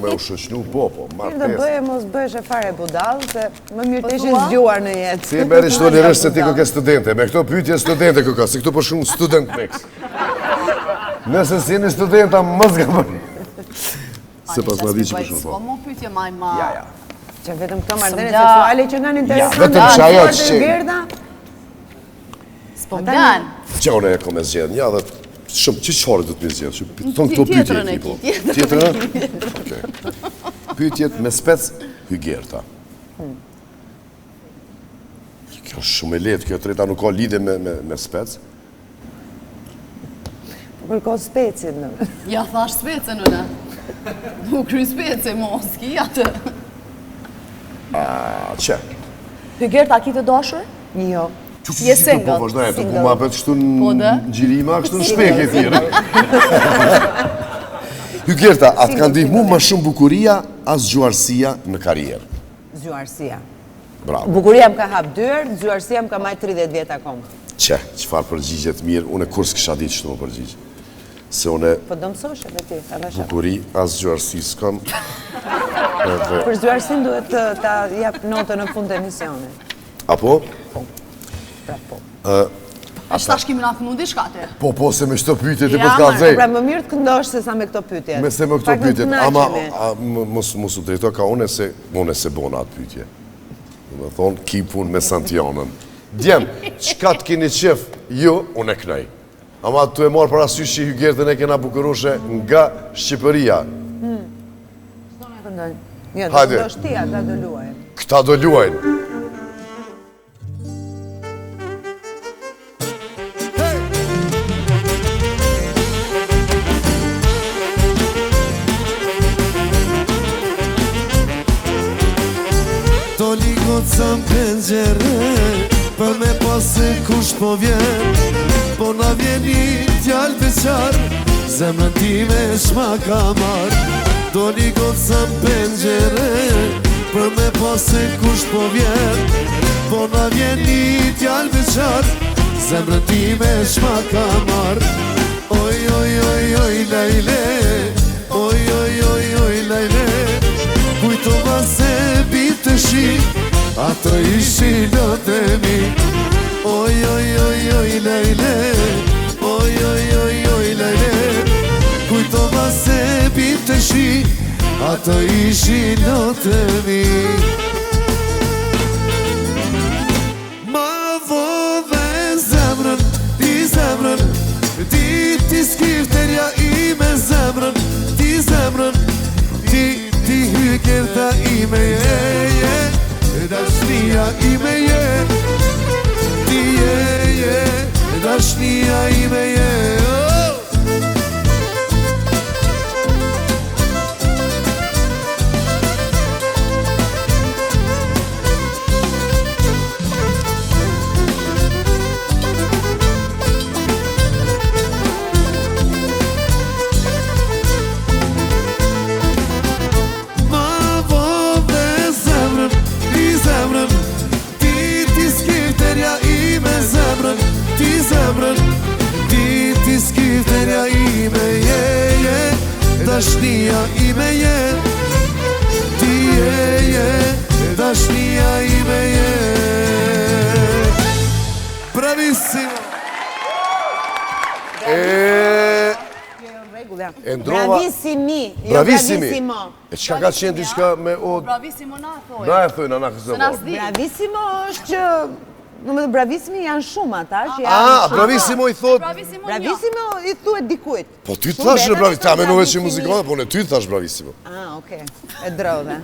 A: me ushoqnu, po,
C: Mirë
A: marrë
C: të
A: pesë.
C: bëje mos bëhesh e fare budall, se më mirë
B: Po
C: të ishin
B: thua?
C: zgjuar në jetë.
A: Si e meri shto një rështë se ti këke studente, me këto pyetje studente këka, se këtu për shumë student mix. Nëse si një studenta, më s'ka bërë. Se pas ma di që për shumë,
B: Po
A: po.
B: mu pytje maj ma...
A: Ja.
C: Që vetëm këto marrëdhënie
B: Sëmla-
C: seksuale që nga në interesante.
A: vetëm që ajo
C: të
A: që-
C: Gerda,
B: Po mban.
A: Që unë e kom e zgjedhë një dhe shumë që qëfarë du të me zgjedhë? Thonë këto pyetje e ki po. Tjetërën? Pyetjet me spec Hygerta. Kjo është shumë e letë, kjo treta nuk ka lidhe me spec.
C: Kërko specin në.
B: Ja thash specën në. Nuk kry specë, mos, ki atë.
A: Që?
B: Hygerta, ki të dashur?
C: Jo.
B: Je single.
A: Po vazhdojë, të ku ma për kështu në gjirima, kështu në shpeke thirë. Hygerta, atë kanë ndihmu ma shumë bukuria, as gjuarësia në karierë.
C: Zjuarësia.
A: Bravo.
C: Bukuria më ka hap dyrë, zjuarësia më ka majtë 30 vjetë akoma.
A: Qëfar përgjigjet mirë, une kur s'kisha ditë që të më përgjigjë. Se une
C: Po do mësosh edhe ti,
A: bukuri, as gjuarësi s'kam.
C: Për zjuarësin duhet ta jap notën në fund të emisionit.
A: Apo?
C: Pra po.
B: Ashtë tash kimi na kënu diçka te.
A: Po, se me shto pytjet e
C: Ja,
A: për t'kallëzej.
C: pra më mirë të këndosh se sa me këto pytjet.
A: Me se me këto pytjet, ama mos u drejto ka une se bona atë pytje. Me thonë, ki pun me Santianën. Djem, qka të keni qef, ju, unë e knaj. Ama të e marë parasysh që Hygertën e kena bukurushe nga Shqipëria.
C: Shto me këndojnë. Jo, do
A: Hajde.
C: këndosh ti, ata do luajnë.
A: Këta do luajnë.
D: To ligot sa m'pengjere, për me pasë kush po vjen, po na vjeni t'jallë beqar, zemrën time shma ka marë. To ligot sa m'pengjere, për me pasë kush po vjen, po na vjeni t'jallë beqar, zemrën time shma ka marë. Oj, oj, oj, oj, lejle, oj, oj, oj, oj, lejle, kujtova se bitë shi, ato ishi lotemi. Oj, oj, oj, oj, lejle, oj, oj, oj, oj, lejle, kujtova se bitë shi, ato ishi lotemi. Ma vodhe zemrën, ti zemrën, ti skifterja ime zemrën, ti zemrën, ti Hygerta ime je, dashnia ime je, ti je, dashnia ime je. Ti skifterja ime je, dashnia ime je, ti je, dashnia ime je. Bravissimo!
A: Ndrova...
C: Bravissimi, jo
A: Bravissimi!
C: bravissimo.
A: E qka ka qenë diçka me o...
B: Bravissimo na thoi.
A: Na e thojnë, ana kësë
B: Se na s'di.
C: Bravissimo është që... Në më dhe bravissimi janë shumë ata që janë...
A: A, bravissimo i thot...
B: Bravissimo një.
C: Bravissimo i thuet dikujt.
A: Po ty të thash në bravissimo, ta menove që muzikone, po në ty të thash bravissimo.
C: Okej, e drodhe.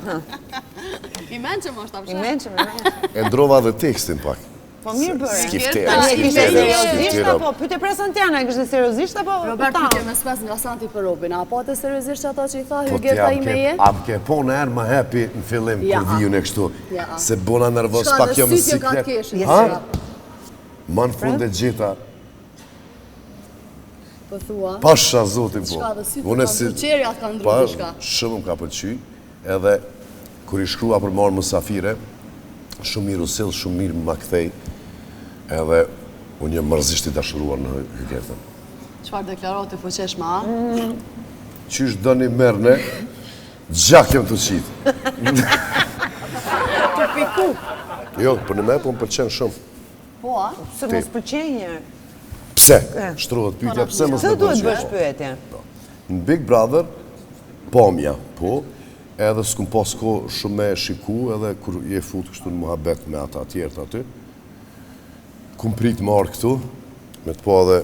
B: I men që më është
C: I
B: apësha.
C: menqëm.
A: E ndrova dhe tekstin pak.
C: Po mirë bërë.
A: Skiftera,
C: E kishte seriozisht
A: skiftera.
C: apo? Pyte për Santiana, e kishte seriozisht apo?
B: Robert, pyke me spes nga Santi për Robin, a po të seriozisht që ato që i tha
A: Po
B: Hygerta ime je?
A: am ke po në erë ma happy në fillim
B: Ja.
A: kur viju në kështu.
B: Ja.
A: Se bona nervos
B: Shka
A: pak
B: dhe
A: jo më
B: sytje ka të
A: siklet.
B: keshë.
A: Ha? Ma në fund e gjitha,
B: Po thua.
A: pasha zotin po.
B: Shka dhe sytë
A: Unë
B: kanë përqerja të kanë ndru
A: Pa,
B: shka.
A: shumë më ka pëlqy, edhe kur i shkrua për marë mësafire, shumë mirë u sill, shumë mirë më kthej, edhe unë jam mërzisht i dashuruar në Hygertën.
B: Qfar deklarate fuqeshme, a?
A: Qysh dëni merne, gjak jem të qitë.
B: Të piku.
A: Jo, për në me, po më pëlqen shumë.
B: Po, a?
C: Se mos pëlqenje.
A: Pse? Shtrohet pyetja, pse mos
C: Se
A: më
C: duhet
A: pëlqen?
C: bësh pyetje?
A: Në Big Brother, pomja, po, edhe s'kum pas ko shumë me shiku, edhe kur je fut kështu në muhabet me ata tjertë aty, Kum prit marrë këtu, me të po edhe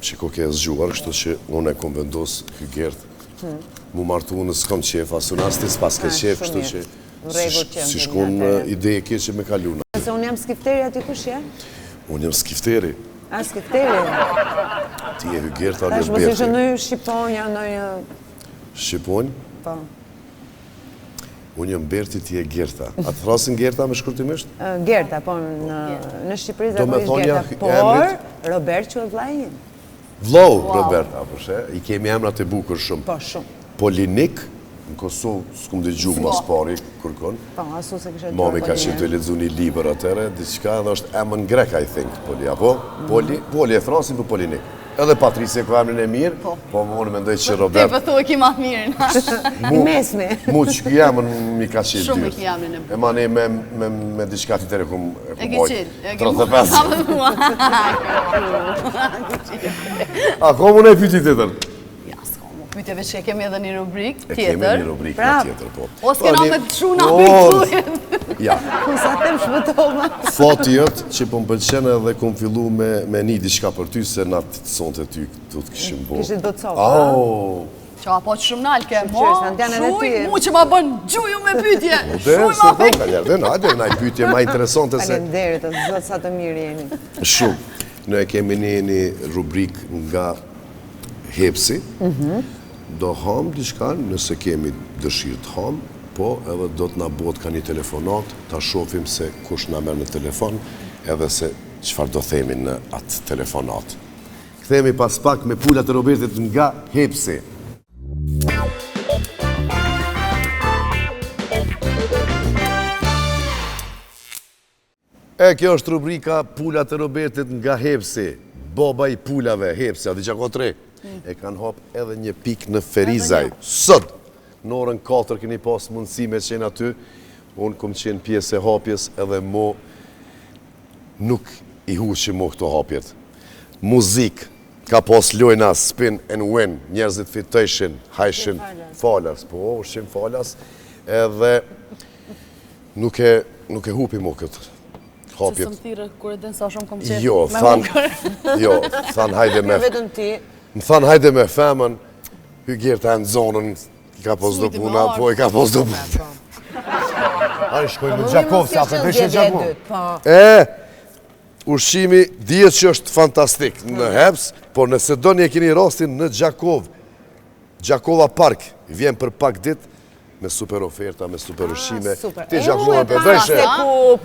A: qiko ke zgjuar, kështu që unë e kom vendos ky Gert. Mu martu unë s'kom qef, asun as ti s'pas ke qef, kështu që si shkon ide e kje që me kaluna.
C: Se unë jam skifteri aty kush je?
A: Unë jam skifteri.
C: A, skifteri?
A: Ti e ky Gert, a
C: Tash, mos ishte ndonjë shqiponja, ndonjë...
A: Shqiponj?
C: Po.
A: Unë jam Berti, ti e Gerta. A të thrasin Gerta me shkurtimisht?
C: Gerta, po në Shqipëri
A: Do me
C: zakonisht
A: thonja
C: Gerta, por Robert quhet vllai im.
A: Vllau, Robert, apo she? I kemi emrat e bukur shumë.
C: Po, shumë.
A: Polinik, në Kosovë s'kum dëgju mas pari kërkon.
C: Po, asu se kisha
A: Mami ka qenë të lexuar një libër atëre, diçka edhe është emën grek, I think, Poli, apo? Poli e thrasin për Polinik. Edhe Patricia ka emrin e mirë, po unë mendoj që Robert...
B: Ti pëthu e ki matë mirën.
C: I mesmi.
A: Mu që ki emën mi ka qenë
B: Shumë
A: dyrë.
B: e ki emrin e
A: E mani me diçka të tere kum
B: E ki
A: bojt.
B: qilë.
A: 35. A, ko mu ne pyti të tërë?
B: Ja, s'ka mu. Pytjeve që kemi edhe një rubrik
A: E kemi
B: tjetër.
A: një rubrikë në tjetër, po.
B: O s'kena me të shuna
A: O,
B: piktujet.
A: Ja,
C: Ku sa tem shpëtova.
A: fati jëtë që po më pëlqenë edhe kom fillu me një diçka për ty, se na të sonte ty këtu të këshim bo.
C: Kishit do të sopë,
A: Au,
B: Qa po që shumë nalke,
C: qërës, në tjanë edhe ty.
B: mu që ma bën gjuju me pytje.
A: dhe se po, kaljarë, hajde, na i pyetje ma interesante se...
C: Falenderit, të zot sa të mirë jeni.
A: Shumë. Ne kemi një rubrik nga hepsi. Do ham diçka nëse kemi dëshirë të ham, po edhe do të na bëhet ka një telefonat, ta shohim se kush na merr në telefon, edhe se çfarë do themi në atë telefonat. Kthehemi pas pak me pulat e Robertit nga hepsi. E kjo është rubrika Pulat e Robertit nga hepsi. Boba i pulave, hepsi, a di që ako 3? E kanë hap edhe një pik në Ferizaj. Sot, në orën 4 keni pas mundësi me qenë aty. Unë kom qenë pjesë e hapjes edhe mo nuk i huqi mo këto hapjet. Muzik, ka pas lojna spin and win, njerëzit fitojshin, hajshin falas. Po, ushin falas, edhe nuk e hupi mo këtë.
B: Që së më thire kur e den sa shumë kom qenë
A: Jo, than hajde me...
C: Vetëm ti.
A: Më than hajde me femën, hy Gerta në zonën, i ka pos do puna, po i ka pos do puna. A i shkojnë në Gjakov, sa të veshë Gjakov. Ushqimi dihet që është fantastik në Heps, por nëse do një keni rastin në Gjakov, Gjakova Park, vjen për pak dit, me super oferta, me super ushqime. Ti Gjakova për dreshe.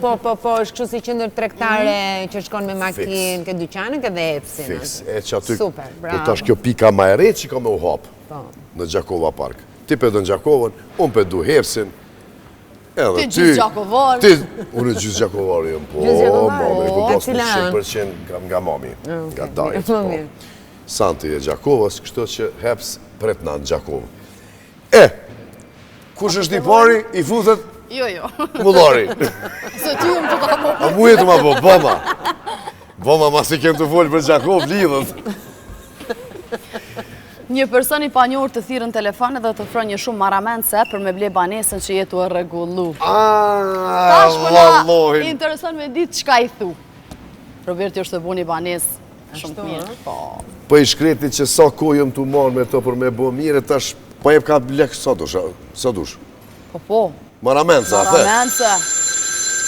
C: Po, është kështu si qendër tregtare që shkon me makinë, ke dyqane, ke dhe Hepsin.
A: Fix, e që aty,
C: Super, bravo.
A: po tash kjo pika ma e re që ka me u hapë në Gjakova Park. Ti pe do në Gjakovën, unë pe du Hepsin, edhe
B: Ti gjithë Gjakovar.
A: Unë gjithë Gjakovar jëmë, po,
C: Gjithë Gjakovar,
A: mami, ku pas
C: cila
A: 100% nga mami, nga dajet.
C: Më mirë.
A: Santi e Gjakovës, kështu që Heps pret na në Gjakovë. Kush është i pari, i futet
B: Jo.
A: mullari.
B: Se ty më të ta po.
A: A mu jetë ma po, boma. Boma, ma si kem të folë për Gjakovë, lidhët.
B: Një person i panjohur të thirrën telefon dhe të ofron një shumë marramendse për me ble banesën që jetu e rregullu. Tash po na intereson me ditë çka i thu. Roberti është të buni banesë shumë të mirë.
A: Po i shkreti që sa kohë jëm të marrë me to për me bo mire, tash po jep ka lek sa dush.
B: Po.
A: Maramenca, a the?
B: Marramendse.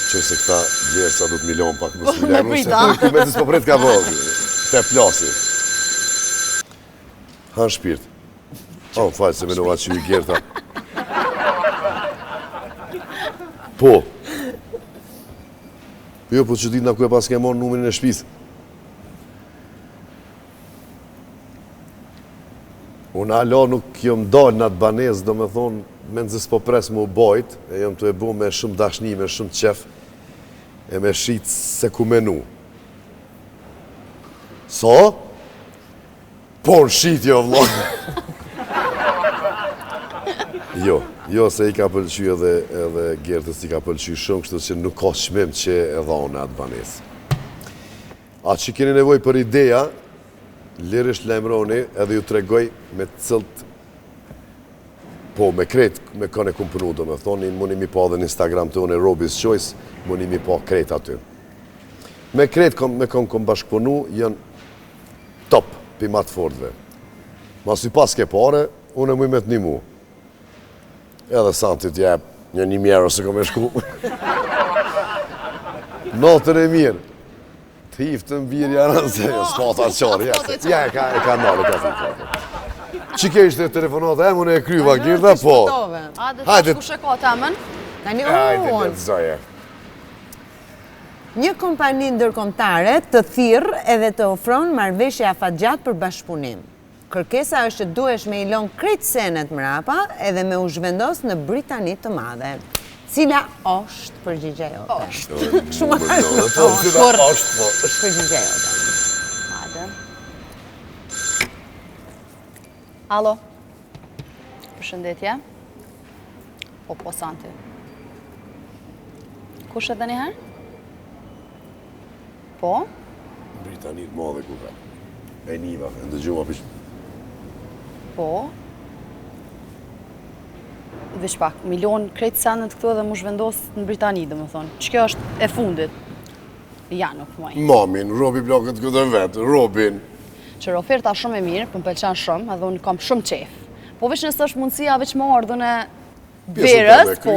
A: Që se këta gjerë sa du të milion pak më
B: Me
A: s'miljarë,
B: prita.
A: se këmetës po pret ka vogë, te plasi. Han shpirt. O, më falë se me nova që ju i Gerta. Po. Jo, po që ditë nga ku e pas ke morë numërin e shpisë. Unë alo nuk jom dalë në atë banesë, do me thonë, me nëzës po presë më u bojt, e jom të e bu me shumë dashni, me shumë qef, e me shqitë se ku menu. So? Po në shqitë jo, vlo. Jo, se i ka pëlqy edhe Gertës i ka pëlqy shumë, kështu që nuk ka shmim që e dhonë në atë banesë. A që keni nevoj për ideja, lirisht lajmëroni edhe ju tregoj me cëlt, po me kret, me kone kumë punu, do me thoni, muni mi po edhe në Instagram të unë, Robis Choice, muni mi po kret aty. Me kretë me kom bashkëpunu, janë top për matë fortëve. Ma si pas ke pare, unë e muj me të një mu. Edhe santit jep një 1.000 euro se kom e shku. Notën e mirë. Të hiftë të mbirë janë se s'pata qari. Ja, e ka nalë, ka fitë. Që ke ishte telefonata, e më e kryva gjirë, po.
B: A, dhe të shku shë ka temën?
A: Hajde, letëzoje.
C: Një kompani ndërkombëtare të thirrë edhe të ofron marrëveshje afatgjat për bashkëpunim. Kërkesa është që duhesh me i lënë krejt senet mrapa edhe me u zhvendos në Britani të Madhe. Cila është përgjigja jote? Shumë është përgjigja jote.
B: Hajde. Alo. Përshëndetje. Po, Santi. Kush edhe njëherë? Po?
A: Britanit madhe ku ka. E niva, e ndëgjuma pishë.
B: Po? Vish pak, milion krejt senet këtu edhe mu zhvendosë në Britani, dhe më thonë. Që kjo është e fundit? Ja, nuk moj.
A: Mamin, Robi blokët këtë vetë, Robin.
B: Qërë oferta shumë e mirë, për më pëlqen shumë, edhe unë kam shumë qef. Po vish nësë është mundësia veç më ardhën e verës, po,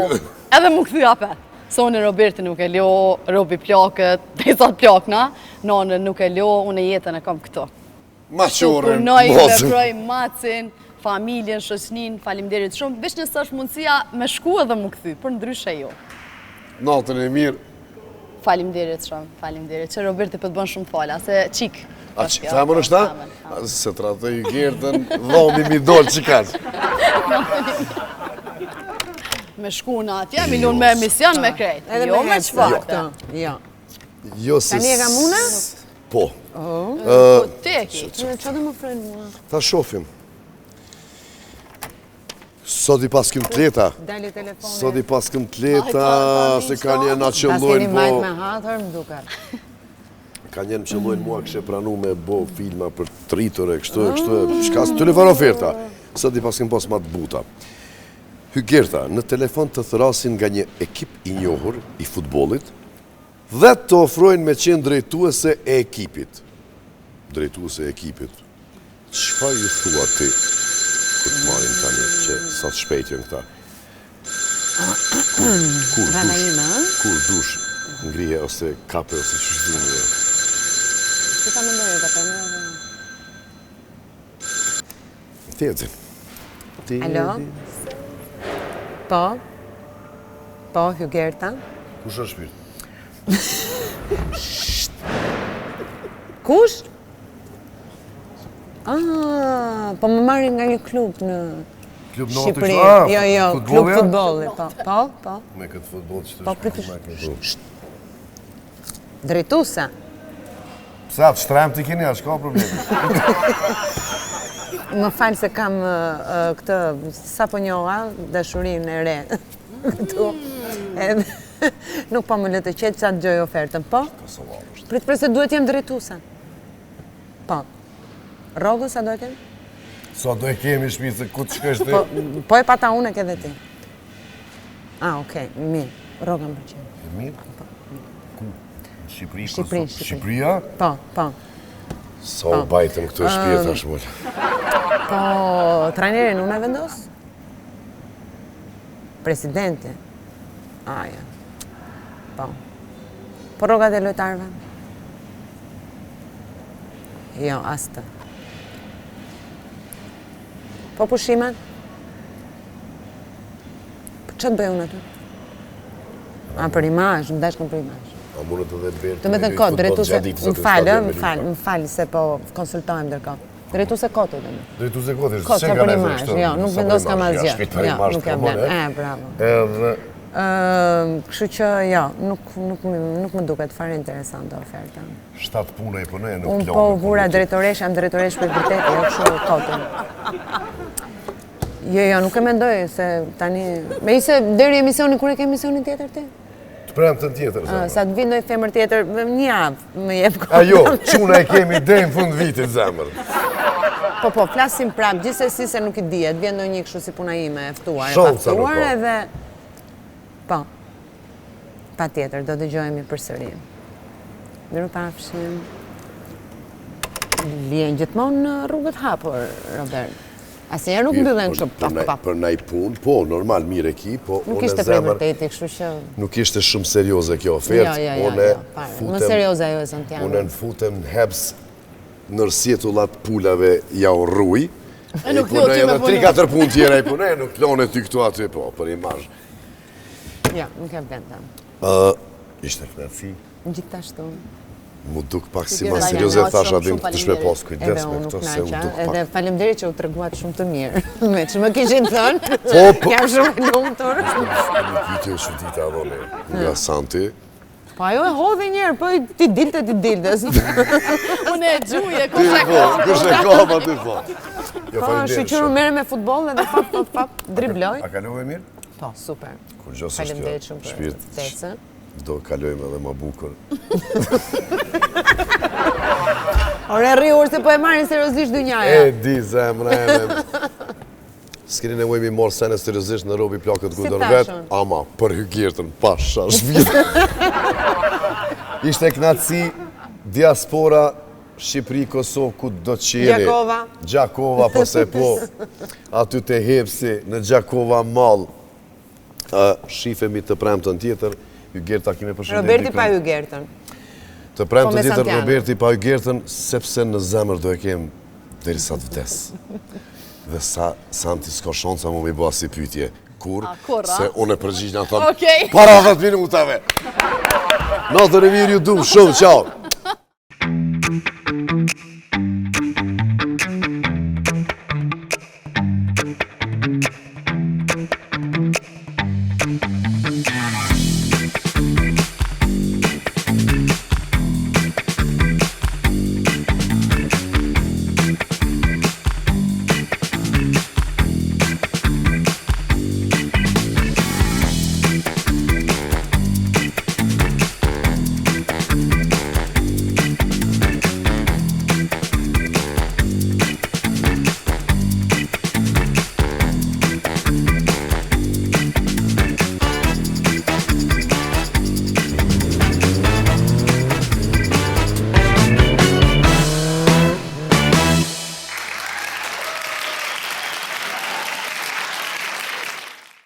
B: edhe mu këthy apet. Sonë Roberti nuk e ljo, Robi plakët, pesat plakna, nane nuk e ljo, unë e jetën e kam këto.
A: Maqoren,
B: punoj, veproj macin, familjen, shoqnin, faleminderit shumë. Veç nësë është mundësia me shku edhe mu këthy, për ndryshe jo.
A: Natën e mirë.
B: Faleminderit shumë, faleminderit, që Roberti për të bënë shumë fala, se qik.
A: A që femër është ta? Se të ratë i gertën, dhomi mi dollë që kaqë.
B: Me shku në atje, milion me emision me krejt. Jo me qfakta.
C: Jo. Tani e ka muna?
A: Po.
B: Ti e ki.
C: Qa dhe më frenë mua?
A: Ta shofim. Sot i pas këm të leta.
C: Dali telefone.
A: Sot i pas këm të leta, se ka një na qëllojnë
C: po... Pas keni majtë me hatër, më duke.
A: Ka njerë më qëllojnë mua kështë pranu me bo filma për tritore, kështu e kështu e, shka së të lefar oferta. Sot i pas këm pas ma të buta. Hygerta, në telefon të thërasin nga një ekip i njohur i futbolit dhe të ofrojnë me qenë drejtuese e ekipit. Drejtuese e ekipit. Qëfar ju thua ti? Këtë marim tani, që sa të shpejtjën këta. Kur dush ngrije ose kape ose qështunë.
C: Që ta më ndojë të përme?
A: Tjeti.
C: Alo? Po? Po, Hygerta?
A: Kush është shpirt?
C: Kush? Po më marrin nga një klub në Shqipëri. Jo, klub futbolli, po.
A: Me këtë futbol që të
C: Po, pritish. Drejtuese.
A: Pse atë shtrem të keni, a shka problemi?
C: Më falë se kam këtë, sa po njoha, dashurin e re. Këtu. Nuk po më le të qetë qatë gjoj ofertën, po? Pritë se duhet jem drejtuese. Po. Rogës, sa duhet jem?
A: Sa do e kemi shpi se ku të shkësht ti?
C: Po e pata unë e ke dhe ti. Okej, mirë. Rogën për qenë.
A: Mirë? Ku? Në
C: Shqipëri.
A: Shqipëria?
C: Po.
A: Sa u bajtëm këtu e shpirë, thash mëllë.
C: Po, trajnerin unë e vendos? Presidenti? Ja. Po. Po rogat e lojtarve? Jo, astë. Po pushimet? Po që të bëjë unë aty? Për imazh, më dashkën për imazh.
A: A mundë të dhe bërë
C: të me të kodë, drejtuse, më falë se po konsultojmë dërkohë. Drejtuse kote dhe me.
A: Drejtuse kote,
C: kote për imazh, jo, nuk vendos ka ma zgjë. Jo, nuk jam blenë, bravo.
A: Edhe...
C: Kështu që, jo, nuk më duket fare interesante oferta.
A: 7 puna i përne, nuk
C: unë po vura drejtoresh, jam drejtoresh për vërtetë, jo kështu kote. Jo, nuk e mendoj, se tani... Me ise deri emisioni, kur e ke emisionin tjetër ti?
A: Të prem të tjetër, zemër.
C: Sa të vindoj femër tjetër, një avë më jep kohë.
A: Jo, quna e kemi dhe në fund vitit, zemër.
C: Po, flasim prapë, gjithsesi se nuk i dijet, vjen do një kështu si puna ime eftuar, edhe... Po, pa tjetër, do dëgjojemi për sëri. Mirupafshim. Vjen gjithmonë në rrugët hapur, Robert. Asnjëherë nuk mbyllen kështu pap.
A: Për naj punë, po, normal, mirë e ki, po
C: Nuk
A: unë
C: ishte prej vërteti, kështu që...
A: Nuk ishte shumë serioze kjo ofertë.
C: Më serioze ajo e Santiago.
A: Unë në futem hebs nër sjetullat pulave ja u rruj.
B: E nuk lo ty me punu.
A: 3-4 punë tjera i punë, nuk lone ty këtu aty, po, për imazh.
C: Ja, nuk e vëndëm.
A: Ishte knatësi.
C: Gjithashtu.
A: Mu duk pak si ma serioze, thash adim të shme pas kujdes me këto, se u duk pak.
C: Edhe falemderit që u treguat shumë të mirë. Me që më kishin thënë, jam shumë e lumtur.
A: Nuk vite u shudita adhone, nga Santi.
C: Po ajo e hodhe njerë, po ti dilte.
B: Unë e gjuje, kush e ka?
A: Kush e ka, ma ty thot.
C: Po, shqyqyru mere me futbol edhe fap, dribloj.
A: A kalove mirë?
C: Po, super.
A: Kur gjos është kjo,
C: Falemderit shumë për tecën.
A: do kalojmë edhe ma bukur.
C: Ore rriur se po e marrin seriozisht dynjaja.
A: E di zemra eme. S'keni nevoj mi morë sene seriozisht në robi plakët gudër vetë, ama për hygjertën pasha shvjetë. Ishte knatësi, diaspora, Shqipëri, Kosovë, ku do të qeni. Gjakova, po se po. Aty të hepsi, në Gjakova mall. Shifemi të premtën tjetër, Hygjerta kime përshëndet.
C: Roberti pa Hygjertën.
A: Të premtën tjetër, Roberti pa Hygjertën, sepse në zemër do e kem deri sa të vdes. Dhe sa Santi s'ka shanca mu me bëha si pytje. Kur? Se unë e përgjigj në thonë, para 10 minutave. Natën e mirë ju dum, shumë, qau.